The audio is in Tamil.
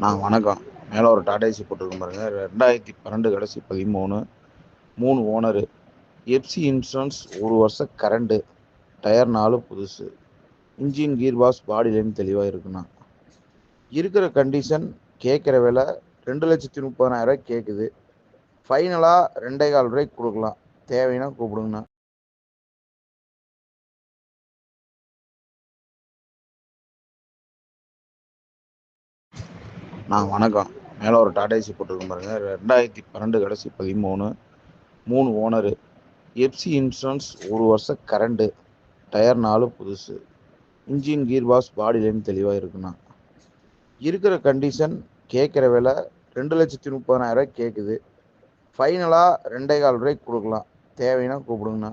வணக்கம். மேலே ஒரு டாடா ஏசி போட்டிருக்கும் பாருங்க. 2012 கடைசி 13, 3 ஓனரு, எஃப்சி இன்சூரன்ஸ், 1 வருஷம் கரண்டு, டயர் 4 புதுசு, engine gear box body line தெளிவாக இருக்குண்ணா. இருக்கிற கண்டிஷன் கேட்குற விலை 2,30,000 கேட்குது. ஃபைனலாக 2,15 கொடுக்கலாம். தேவைன்னா கூப்பிடுங்கண்ணா. வணக்கம். மேலே ஒரு டாடா ஏசி போட்டிருக்கும் பாருங்க. 2012 கடைசி 13, 3 ஓனரு, எஃப்சி இன்சூரன்ஸ், 1 வருஷம் கரண்டு, டயர் 4 புதுசு, engine gear box body line தெளிவாக இருக்குண்ணா. இருக்கிற கண்டிஷன் கேட்குற விலை 2,30,000 கேட்குது. ஃபைனலாக 2,15 கொடுக்கலாம். தேவைன்னா கூப்பிடுங்கண்ணா.